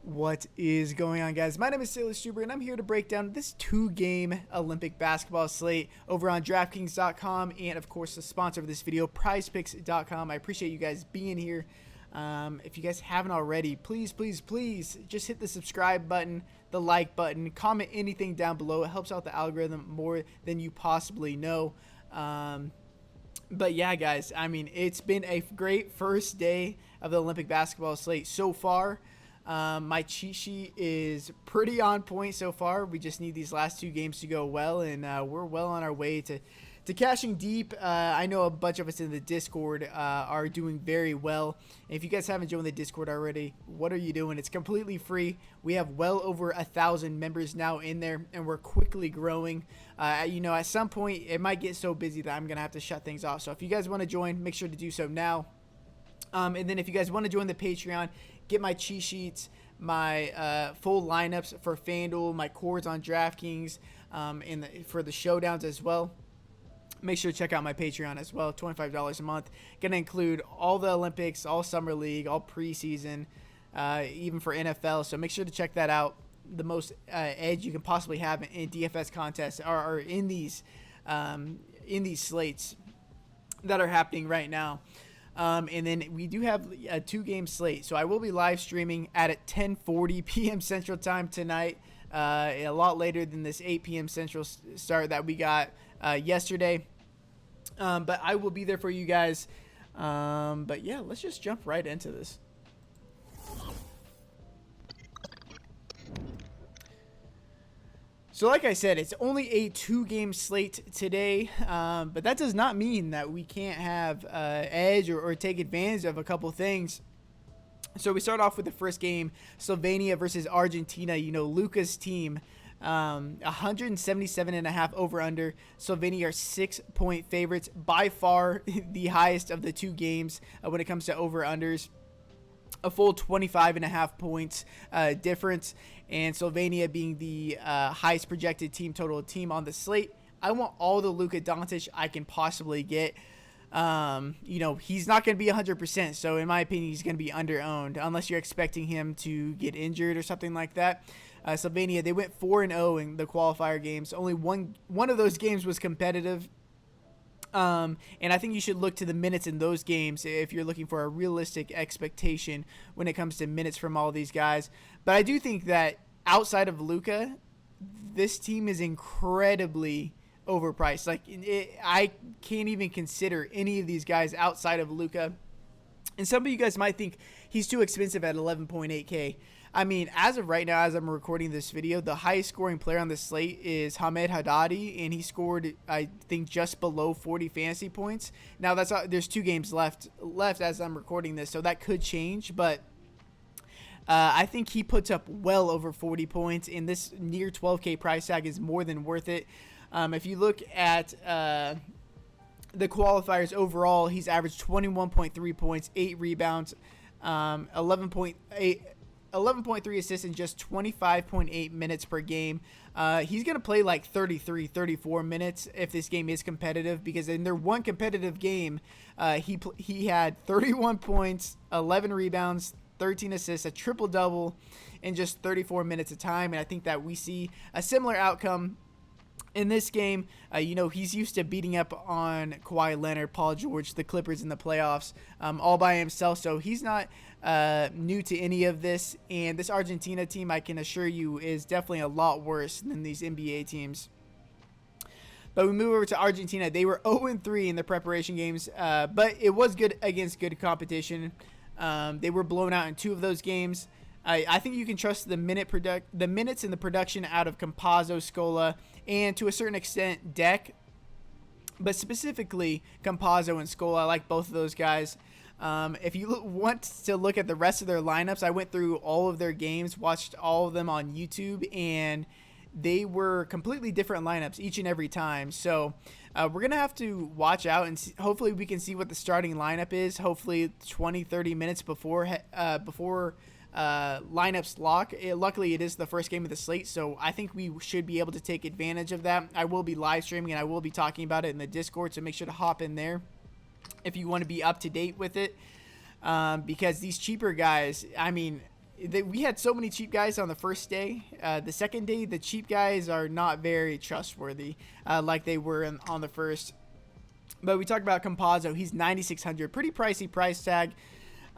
What is going on, guys? My name is Stuber, and I'm here to break down this two-game Olympic basketball slate over on Draftkings.com, and of course the sponsor of this video, Prizepicks.com. I appreciate you guys being here. If you guys haven't already, please just hit the subscribe button, the like button, comment anything down below. It helps out the algorithm more than you possibly know. But yeah, guys, I mean, it's been a great first day of the Olympic basketball slate so far. My cheat sheet is pretty on point so far. We just need these last two games to go well, and we're well on our way to cashing deep. I know a bunch of us in the Discord are doing very well. And if you guys haven't joined the Discord already, what are you doing? It's completely free. We have well over 1,000 members now in there, and we're quickly growing. At some point, it might get so busy that I'm going to have to shut things off. So if you guys want to join, make sure to do so now. And then if you guys want to join the Patreon, get my cheat sheets, my full lineups for Fanduel, my cores on Draftkings, for the showdowns as well. Make sure to check out my Patreon as well, $25 a month. Going to include all the Olympics, all Summer League, all preseason, even for NFL. So make sure to check that out. The most edge you can possibly have in DFS contests are in these slates that are happening right now. And then we do have a two-game slate. So I will be live streaming at 10:40 p.m. Central Time tonight, a lot later than this 8 p.m. Central start that we got yesterday. But I will be there for you guys. But yeah, let's just jump right into this. So like I said, it's only a two-game slate today, but that does not mean that we can't have edge or take advantage of a couple things. So we start off with the first game, Slovenia versus Argentina. You know, Luka's team, 177.5 over-under. Slovenia are 6-point favorites, by far the highest of the two games when it comes to over-unders. A full 25.5 points difference, and Slovenia being the highest projected team total team on the slate. I want all the Luka Doncic I can possibly get. He's not going to be 100%, so in my opinion, he's going to be under-owned unless you're expecting him to get injured or something like that. Slovenia, they went 4-0 in the qualifier games. Only one of those games was competitive. And I think you should look to the minutes in those games if you're looking for a realistic expectation when it comes to minutes from all these guys. But I do think that outside of Luka, this team is incredibly overpriced. I can't even consider any of these guys outside of Luka. And some of you guys might think he's too expensive at 11.8K. I mean, as of right now, as I'm recording this video, the highest scoring player on the slate is Hamed Haddadi, and he scored, I think, just below 40 fantasy points. Now, there's two games left as I'm recording this, so that could change, but I think he puts up well over 40 points, and this near 12K price tag is more than worth it. If you look at the qualifiers overall, he's averaged 21.3 points, 8 rebounds, 11.3 assists in just 25.8 minutes per game. He's going to play like 33, 34 minutes if this game is competitive, because in their one competitive game, he had 31 points, 11 rebounds, 13 assists, a triple-double in just 34 minutes of time. And I think that we see a similar outcome in this game. He's used to beating up on Kawhi Leonard, Paul George, the Clippers in the playoffs all by himself. So he's not new to any of this. And this Argentina team, I can assure you, is definitely a lot worse than these NBA teams. But we move over to Argentina. They were 0-3 in the preparation games, but it was good against good competition. They were blown out in 2 of those games. I think you can trust the minutes and the production out of Campazzo, Scola, and to a certain extent Deck, but specifically Campazzo and Scola. I like both of those guys. If you want to look at the rest of their lineups, I went through all of their games, watched all of them on YouTube, and they were completely different lineups each and every time. So we're going to have to watch out, and hopefully we can see what the starting lineup is, hopefully 20-30 minutes before lineups lock. Luckily, it is the first game of the slate, so I think we should be able to take advantage of that. I will be live streaming, and I will be talking about it in the Discord, so make sure to hop in there if you want to be up to date with it, because these cheaper guys, I mean, we had so many cheap guys on the first day. The second day, the cheap guys are not very trustworthy like they were on the first. But we talked about Campazzo. He's 9,600. Pretty pricey price tag.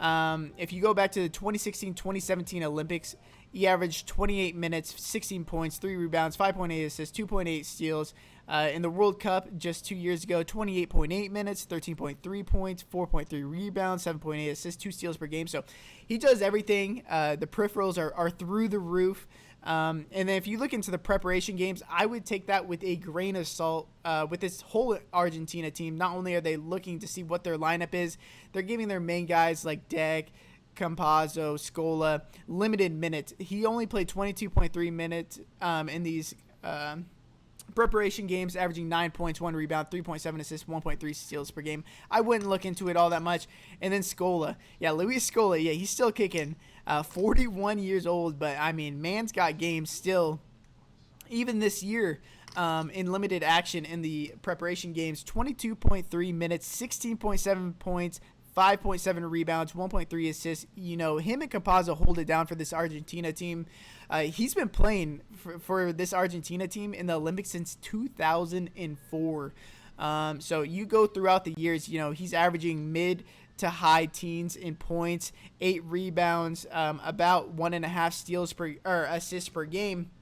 If you go back to the 2016-2017 Olympics, he averaged 28 minutes, 16 points, 3 rebounds, 5.8 assists, 2.8 steals. In the World Cup just 2 years ago, 28.8 minutes, 13.3 points, 4.3 rebounds, 7.8 assists, 2 steals per game. So he does everything. The peripherals are through the roof. And then if you look into the preparation games, I would take that with a grain of salt. With this whole Argentina team, not only are they looking to see what their lineup is, they're giving their main guys like Deck, Campazzo, Scola limited minutes. He only played 22.3 minutes in these preparation games, averaging 9 points, 1 rebound, 3.7 assists, 1.3 steals per game. I wouldn't look into it all that much. And then Scola. Yeah, Luis Scola, yeah, he's still kicking. 41 years old, but, I mean, man's got games still. Even this year, in limited action in the preparation games, 22.3 minutes, 16.7 points, 5.7 rebounds, 1.3 assists. You know, him and Campazzo hold it down for this Argentina team. He's been playing for this Argentina team in the Olympics since 2004. So you go throughout the years, you know, he's averaging mid to high teens in points, 8 rebounds, about 1.5 steals or assists per game.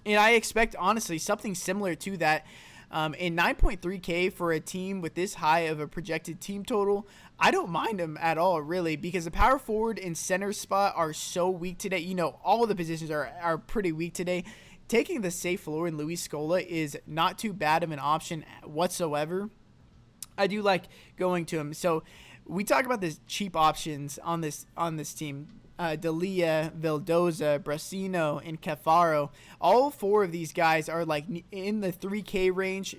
And I expect, honestly, something similar to that. In 9.3K for a team with this high of a projected team total, I don't mind him at all, really, because the power forward and center spot are so weak today. You know, all the positions are pretty weak today. Taking the safe floor in Luis Scola is not too bad of an option whatsoever. I do like going to him. So we talk about the cheap options on this team. D'Elia, Vildoza, Brasino, and Cafaro. All 4 of these guys are like in the 3K range.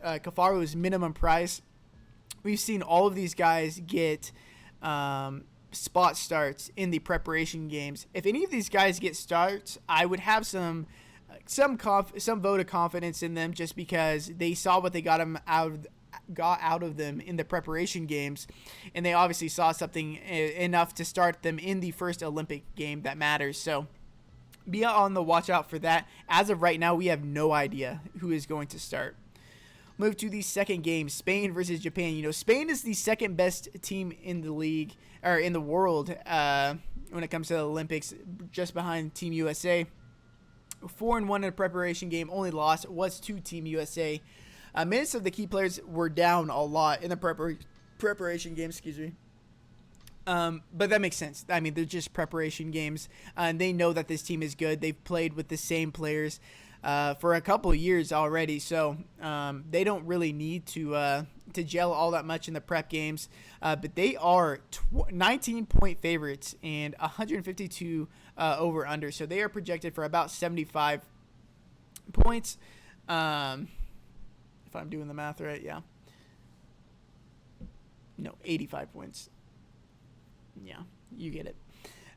Cafaro is minimum price. We've seen all of these guys get spot starts in the preparation games. If any of these guys get starts, I would have some vote of confidence in them, just because they saw what they got out of them in the preparation games, and they obviously saw something enough to start them in the first Olympic game that matters. So be on the watch out for that. As of right now, we have no idea who is going to start. Move to the second game, Spain versus Japan. You know, Spain is the second best team in the league, or in the world, when it comes to the Olympics, just behind Team USA. 4-1 in a preparation game. Only loss was to Team USA. Minutes of the key players were down a lot in the preparation game, but that makes sense. I mean, they're just preparation games, and they know that this team is good. They've played with the same players for a couple of years already, so they don't really need to gel all that much in the prep games. But they are 19-point favorites and 152 over-under, so they are projected for about 75 points. If I'm doing the math right, yeah. No, 85 points. Yeah, you get it.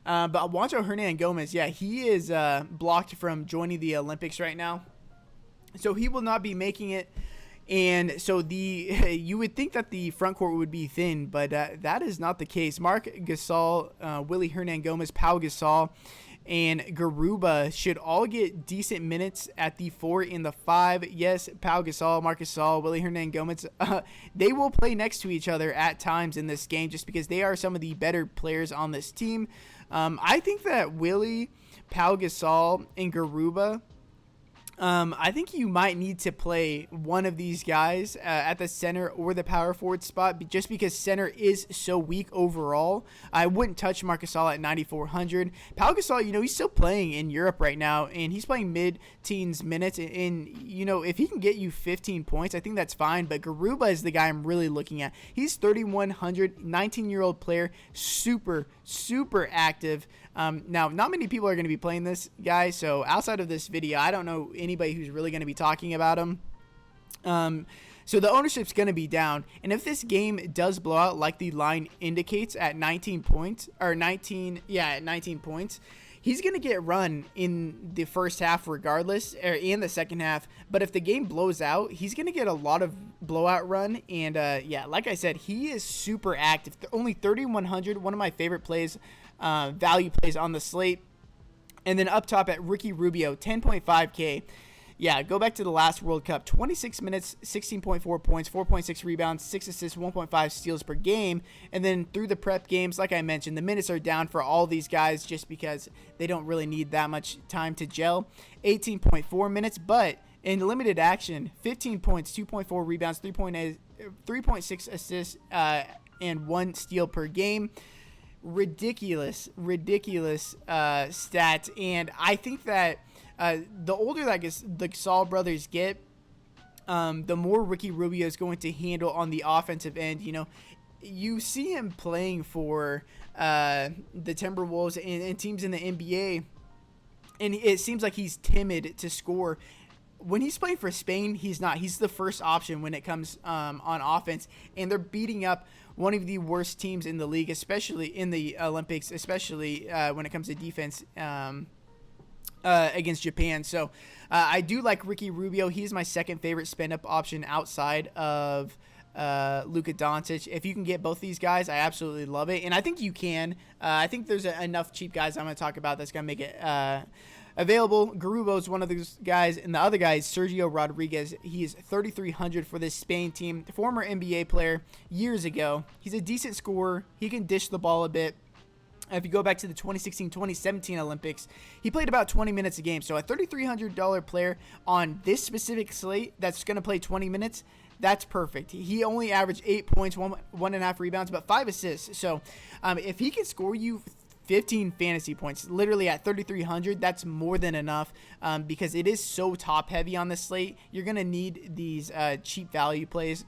But Juancho Hernan-Gomez, yeah, he is blocked from joining the Olympics right now. So he will not be making it. And so you would think that the front court would be thin, but that is not the case. Marc Gasol, Willie Hernan-Gomez, Pau Gasol, and Garuba should all get decent minutes at the 4 and the 5. Yes, Pau Gasol, Marc Gasol, Willie Hernan-Gomez, they will play next to each other at times in this game, just because they are some of the better players on this team. I think that Willie, Pau Gasol, and Garuba, I think you might need to play one of these guys at the center or the power forward spot, just because center is so weak overall. I wouldn't touch Marc Gasol at 9,400. Pau Gasol, you know, he's still playing in Europe right now, and he's playing mid-teens minutes. And, you know, if he can get you 15 points, I think that's fine. But Garuba is the guy I'm really looking at. He's 3,100, 19-year-old player, super, super active. Now, not many people are going to be playing this guy, so outside of this video, I don't know anybody who's really going to be talking about him. So the ownership's going to be down, and if this game does blow out like the line indicates at 19 points, at 19 points, he's going to get run in the first half regardless, or in the second half. But if the game blows out, he's going to get a lot of blowout run. And yeah, like I said, he is super active. Only 3,100, one of my favorite plays value plays on the slate. And then up top at Ricky Rubio, 10.5K. Yeah, go back to the last World Cup. 26 minutes, 16.4 points, 4.6 rebounds, 6 assists, 1.5 steals per game. And then through the prep games, like I mentioned, the minutes are down for all these guys just because they don't really need that much time to gel. 18.4 minutes, but in limited action, 15 points, 2.4 rebounds, 3.6 assists, and 1 steal per game. Ridiculous stat. And I think that the older that the Gasol brothers get, the more Ricky Rubio is going to handle on the offensive end. You know, you see him playing for the Timberwolves and teams in the NBA, and it seems like he's timid to score. When he's playing for Spain, he's not. He's the first option when it comes on offense, and they're beating up one of the worst teams in the league, especially in the Olympics, especially when it comes to defense against Japan. So I do like Ricky Rubio. He's my second favorite spend-up option outside of Luka Doncic. If you can get both these guys, I absolutely love it, and I think you can. I think there's enough cheap guys I'm going to talk about that's going to make it available. Garubo is one of those guys, and the other guy is Sergio Rodriguez. He is 3,300 for this Spain team. Former NBA player years ago. He's a decent scorer. He can dish the ball a bit. If you go back to the 2016-2017 Olympics, he played about 20 minutes a game. So a $3,300 player on this specific slate that's going to play 20 minutes, that's perfect. He only averaged 8 points, 1.5 rebounds, but 5 assists. So if he can score you 15 fantasy points, literally at 3,300, that's more than enough because it is so top heavy on the slate. You're going to need these cheap value plays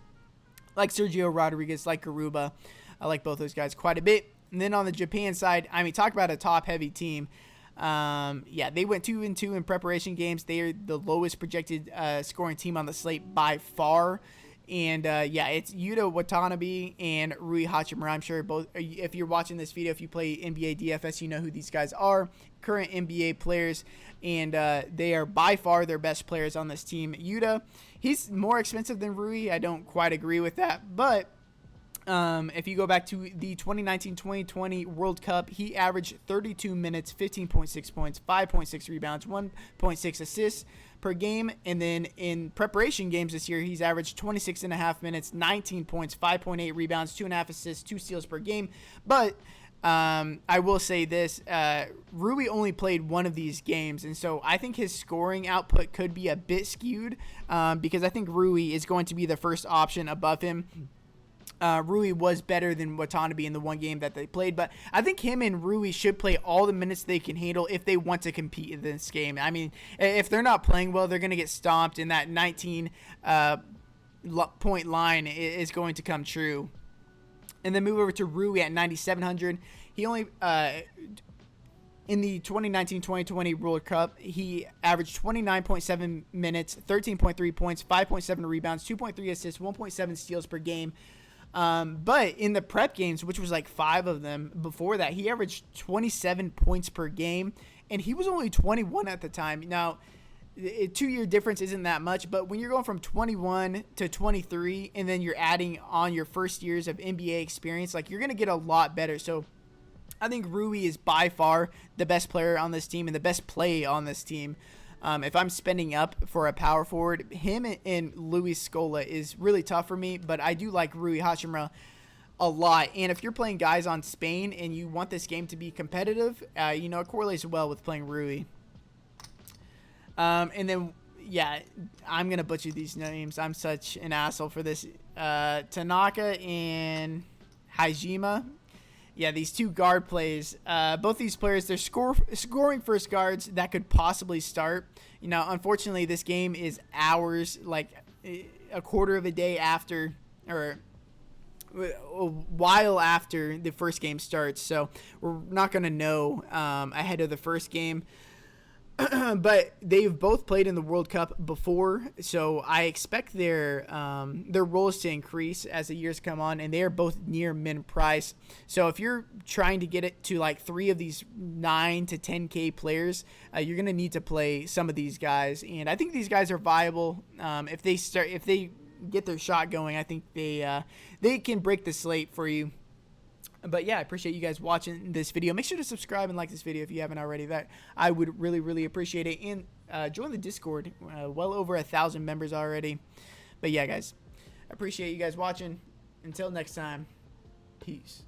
like Sergio Rodriguez, like Garuba. I like both those guys quite a bit. And then on the Japan side, I mean, talk about a top heavy team. Yeah, they went 2-2 in preparation games. They are the lowest projected scoring team on the slate by far. And yeah, it's Yuta Watanabe and Rui Hachimura. I'm sure both, if you're watching this video, if you play NBA DFS, you know who these guys are. Current NBA players, and they are by far their best players on this team. Yuta, he's more expensive than Rui. I don't quite agree with that, but if you go back to the 2019-2020 World Cup, he averaged 32 minutes, 15.6 points, 5.6 rebounds, 1.6 assists per game. And then in preparation games this year, he's averaged 26.5 minutes, 19 points, 5.8 rebounds, 2.5 assists, 2 steals per game. But I will say this, Rui only played one of these games, and so I think his scoring output could be a bit skewed because I think Rui is going to be the first option above him. Rui was better than Watanabe in the one game that they played, but I think him and Rui should play all the minutes they can handle if they want to compete in this game. I mean, if they're not playing well, they're going to get stomped, and that 19 point line is going to come true. And then move over to Rui at 9,700. He only in the 2019-2020 World Cup, he averaged 29.7 minutes, 13.3 points, 5.7 rebounds, 2.3 assists, 1.7 steals per game. But in the prep games, which was like 5 of them before that, he averaged 27 points per game, and he was only 21 at the time. Now, a 2-year difference isn't that much, but when you're going from 21 to 23, and then you're adding on your first years of NBA experience, like, you're going to get a lot better. So I think Rui is by far the best player on this team and the best play on this team. If I'm spending up for a power forward, him and Luis Scola is really tough for me, but I do like Rui Hachimura a lot. And if you're playing guys on Spain and you want this game to be competitive, you know, it correlates well with playing Rui. And then, yeah, I'm going to butcher these names. I'm such an asshole for this. Tanaka and Hajima. Yeah, these two guard plays, both these players, they're scoring first guards that could possibly start. You know, unfortunately, this game is hours, like a quarter of a day after, or a while after the first game starts. So we're not going to know ahead of the first game. But they've both played in the World Cup before, so I expect their roles to increase as the years come on, and they are both near min price. So if you're trying to get it to like 3 of these 9 to 10K players, you're gonna need to play some of these guys, and I think these guys are viable. If they get their shot going, I think they can break the slate for you. But yeah, I appreciate you guys watching this video. Make sure to subscribe and like this video if you haven't already. That I would really, really appreciate it. And join the Discord. Well over 1,000 members already. But yeah, guys, I appreciate you guys watching. Until next time, peace.